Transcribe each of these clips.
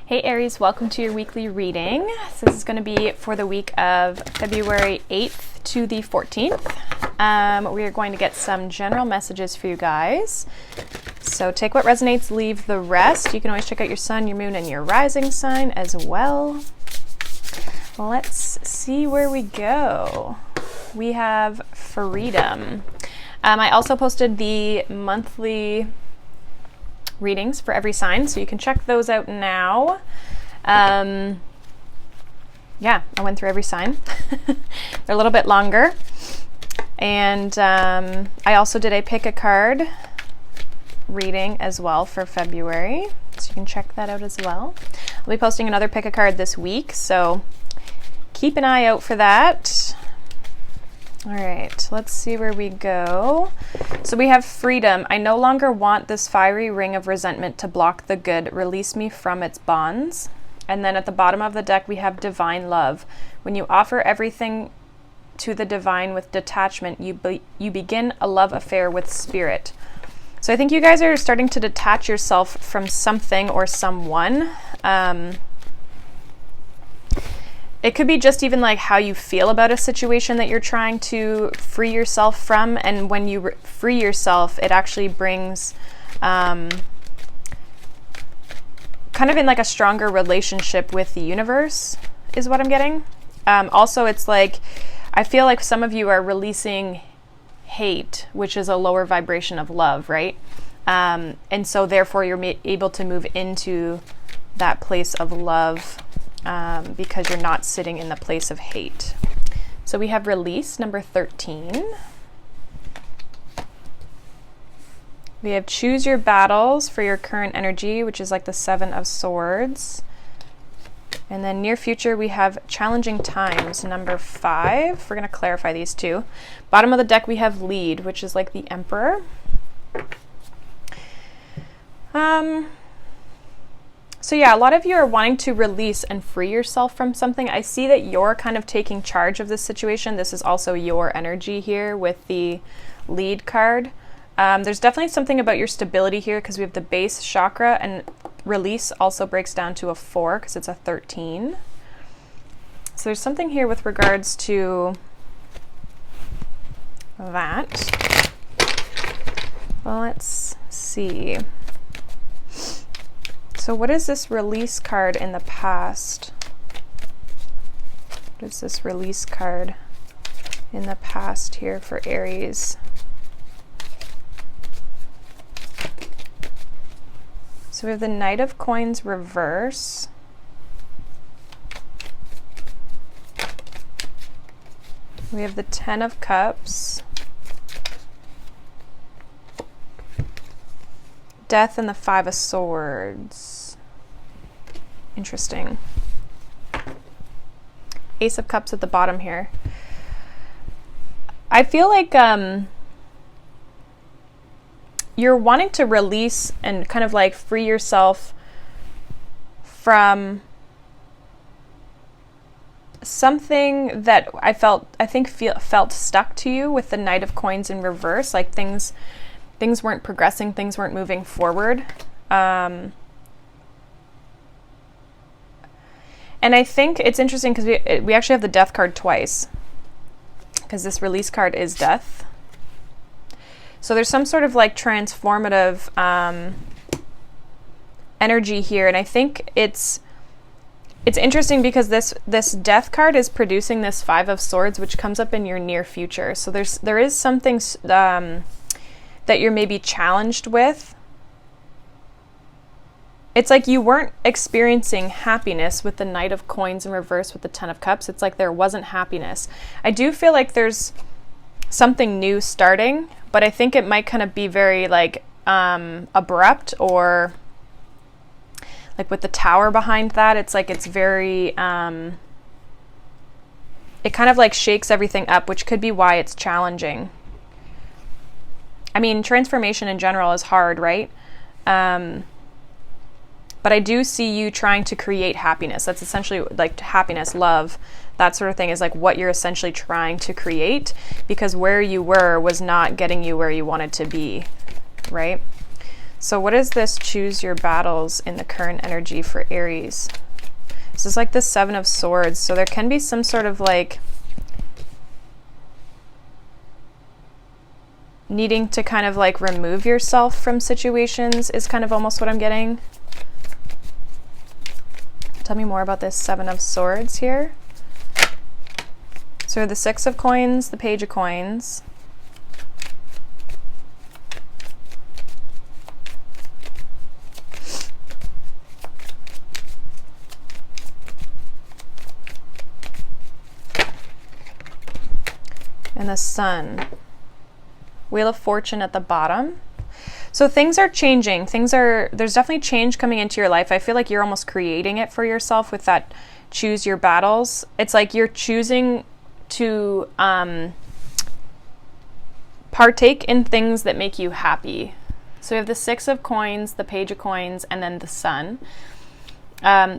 Hey Aries, welcome to your weekly reading. So this is going to be for the week of February 8th to the 14th. We are going to get some general messages for you guys. So take what resonates, leave the rest. You can always check out your sun, your moon, and your rising sign as well. Let's see where we go. We have freedom. I also posted the monthly readings for every sign, so you can check those out now. Yeah, I went through every sign. They're a little bit longer. And I also did a pick a card reading as well for February, so you can check that out as well. I'll be posting another pick a card this week, so keep an eye out for that. All right, let's see where we go. So we have freedom. I no longer want this fiery ring of resentment to block the good. Release me from its bonds. And then at the bottom of the deck, we have divine love. When you offer everything to the divine with detachment, you begin a love affair with spirit. So I think you guys are starting to detach yourself from something or someone. It could be just even like how you feel about a situation that you're trying to free yourself from. And when you free yourself, it actually brings kind of in like a stronger relationship with the universe is what I'm getting. Also, it's like, I feel like some of you are releasing hate, which is a lower vibration of love, right? And so therefore you're able to move into that place of love because you're not sitting in the place of hate. So we have release, number 13. We have choose your battles for your current energy, which is like the 7 of Swords. And then near future, we have challenging times, number 5. We're going to clarify these two. Bottom of the deck, we have lead, which is like the Emperor. So yeah, a lot of you are wanting to release and free yourself from something. I see that you're kind of taking charge of this situation. This is also your energy here with the lead card. There's definitely something about your stability here because we have the base chakra, and release also breaks down to a 4 because it's a 13. So there's something here with regards to that. Well, let's see. So what is this release card in the past? What is this release card in the past here for Aries? So we have the Knight of Coins reverse. We have the 10 of Cups. Death and the 5 of Swords. Interesting. Ace of Cups at the bottom here. I feel like you're wanting to release and kind of like free yourself from something that I think felt stuck to you with the Knight of Coins in reverse. Like things weren't progressing, things weren't moving forward. And I think it's interesting because we actually have the death card twice because this release card is death. So there's some sort of like transformative energy here. And I think it's interesting because this death card is producing this 5 of Swords, which comes up in your near future. So there is something that you're maybe challenged with. It's like you weren't experiencing happiness with the Knight of Coins in reverse with the 10 of Cups. It's like there wasn't happiness. I do feel like there's something new starting, but I think it might kind of be very like abrupt, or like with the Tower behind that, it's like it's very, it kind of like shakes everything up, which could be why it's challenging. I mean, transformation in general is hard, right? But I do see you trying to create happiness. That's essentially like happiness, love, that sort of thing is like what you're essentially trying to create, because where you were was not getting you where you wanted to be, right? So what is this choose your battles in the current energy for Aries? This is like the Seven of Swords. So there can be some sort of like needing to kind of like remove yourself from situations is kind of almost what I'm getting. Tell me more about this Seven of Swords here. So the Six of Coins, the Page of Coins. And the Sun. Wheel of Fortune at the bottom. So things are changing. There's definitely change coming into your life. I feel like you're almost creating it for yourself with that choose your battles. It's like you're choosing to partake in things that make you happy. So we have the Six of Coins, the Page of Coins, and then the Sun.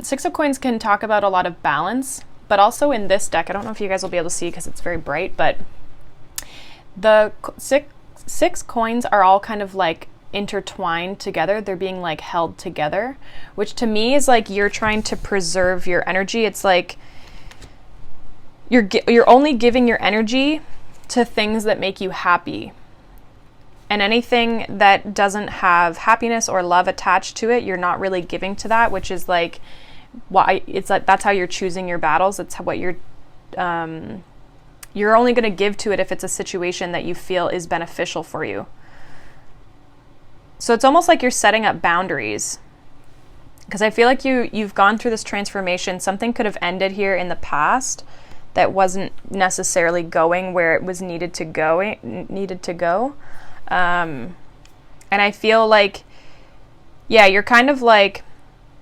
Six of Coins can talk about a lot of balance, but also in this deck, I don't know if you guys will be able to see because it's very bright, but the six coins are all kind of like intertwined together. They're being like held together, which to me is like you're trying to preserve your energy. It's like you're only giving your energy to things that make you happy. And anything that doesn't have happiness or love attached to it, you're not really giving to that, which is like why it's like that's how you're choosing your battles. It's what you're only going to give to it if it's a situation that you feel is beneficial for you. So it's almost like you're setting up boundaries. Because I feel like you've gone through this transformation. Something could have ended here in the past that wasn't necessarily going where it was needed to go. And I feel like, yeah, you're kind of like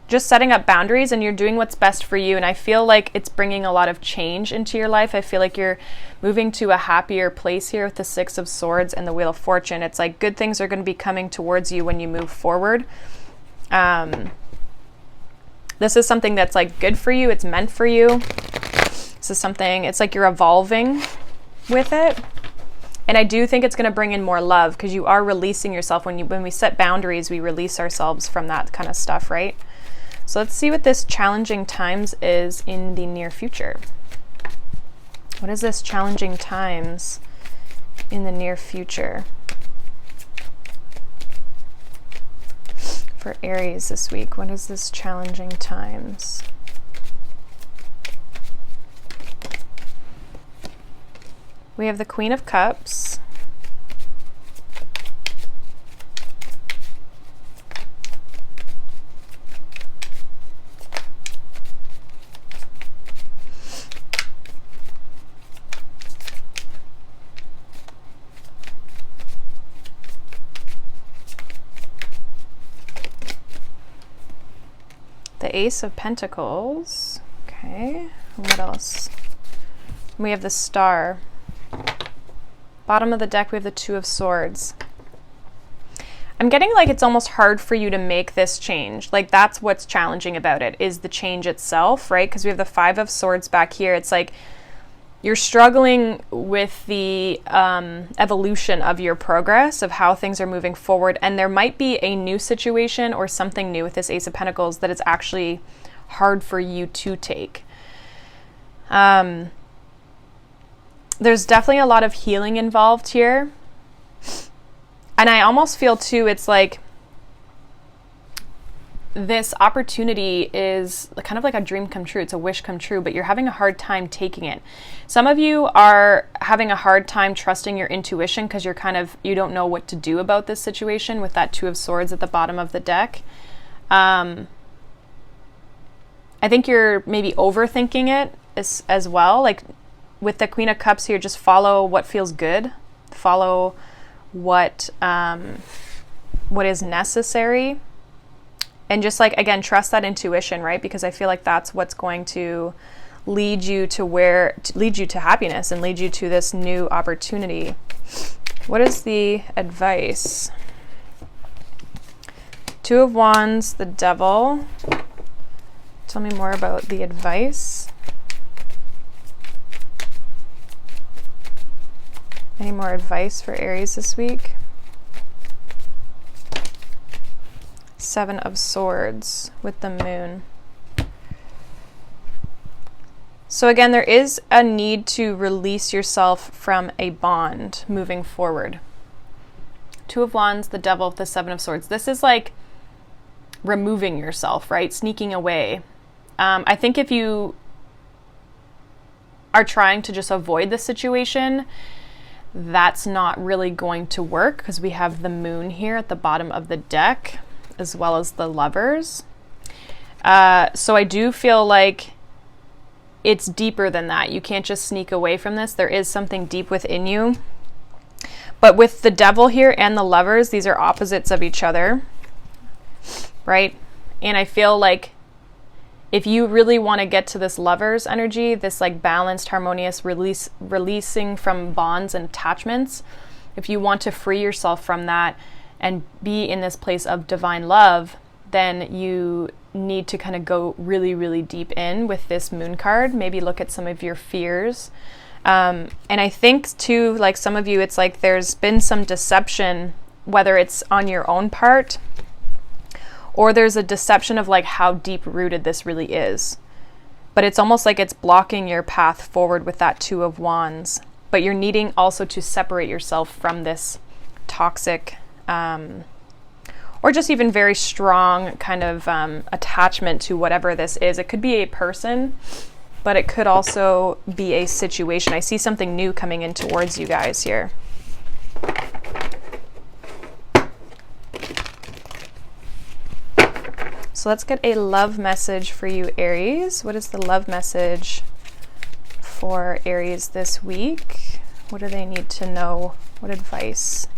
just setting up boundaries and you're doing what's best for you. And I feel like it's bringing a lot of change into your life. I feel like you're moving to a happier place here with the Six of Swords and the Wheel of Fortune. It's like good things are going to be coming towards you when you move forward. This is something that's like good for you. It's meant for you. This is something, it's like you're evolving with it. And I do think it's going to bring in more love because you are releasing yourself. When we set boundaries, we release ourselves from that kind of stuff, right? So let's see what this challenging times is in the near future. What is this challenging times in the near future for Aries this week? What is this challenging times? We have the Queen of Cups. The Ace of Pentacles. Okay, and what else? We have the Star. Bottom of the deck, we have the Two of Swords. I'm getting like it's almost hard for you to make this change. Like that's what's challenging about it, is the change itself, right? Because we have the Five of Swords back here. It's like you're struggling with the evolution of your progress, of how things are moving forward. And there might be a new situation or something new with this Ace of Pentacles that is actually hard for you to take. There's definitely a lot of healing involved here. And I almost feel too, it's like this opportunity is kind of like a dream come true. It's a wish come true, but you're having a hard time taking it. Some of you are having a hard time trusting your intuition because you don't know what to do about this situation with that Two of Swords at the bottom of the deck. I think you're maybe overthinking it as well. Like with the Queen of Cups here, just follow what feels good. Follow what is necessary. And just like, again, trust that intuition, right? Because I feel like that's what's going to lead you to happiness and lead you to this new opportunity. What is the advice? Two of Wands, the Devil. Tell me more about the advice. Any more advice for Aries this week? Seven of Swords with the Moon. So again, there is a need to release yourself from a bond moving forward. Two of Wands, the Devil, the Seven of Swords. This is like removing yourself, right? Sneaking away. I think if you are trying to just avoid the situation, that's not really going to work, because we have the Moon here at the bottom of the deck, as well as the Lovers. So I do feel like it's deeper than that. You can't just sneak away from this. There is something deep within you. But with the Devil here and the Lovers, these are opposites of each other, right? And I feel like if you really want to get to this Lovers energy, this like balanced, harmonious releasing from bonds and attachments, if you want to free yourself from that and be in this place of divine love, then you need to kind of go really, really deep in with this Moon card. Maybe look at some of your fears. And I think too, like some of you, it's like there's been some deception, whether it's on your own part, or there's a deception of like how deep rooted this really is. But it's almost like it's blocking your path forward with that Two of Wands. But you're needing also to separate yourself from this toxic, or just even very strong kind of attachment to whatever this is. It could be a person, but it could also be a situation. I see something new coming in towards you guys here. So let's get a love message for you, Aries. What is the love message for Aries this week? What do they need to know? What advice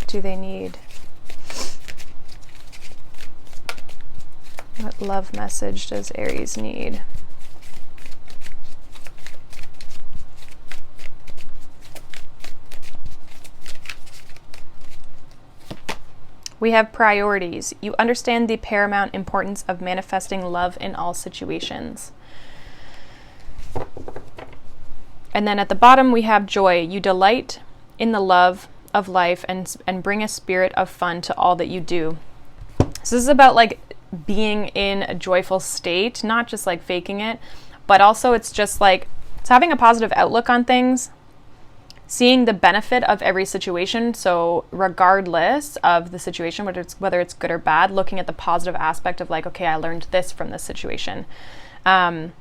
do they need? What love message does Aries need? We have priorities. You understand the paramount importance of manifesting love in all situations. And then at the bottom we have joy. You delight in the love of life and bring a spirit of fun to all that you do. So this is about like being in a joyful state, not just like faking it, but also it's just like it's having a positive outlook on things, seeing the benefit of every situation. So regardless of the situation, whether it's good or bad, looking at the positive aspect of like, okay, I learned this from this situation. And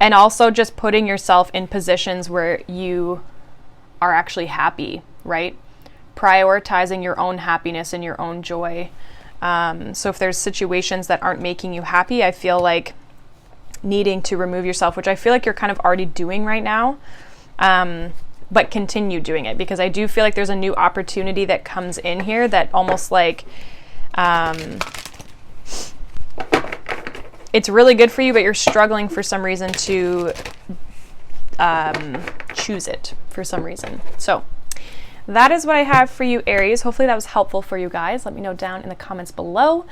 also just putting yourself in positions where you are actually happy, right? Prioritizing your own happiness and your own joy. So if there's situations that aren't making you happy, I feel like needing to remove yourself, which I feel like you're kind of already doing right now. But continue doing it, because I do feel like there's a new opportunity that comes in here that almost like it's really good for you, but you're struggling for some reason to choose it for some reason. So that is what I have for you, Aries. Hopefully that was helpful for you guys. Let me know down in the comments below.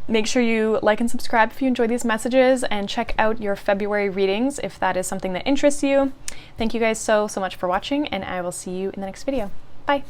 Make sure you like and subscribe if you enjoy these messages, and check out your February readings if that is something that interests you. Thank you guys so much for watching, and I will see you in the next video. Bye.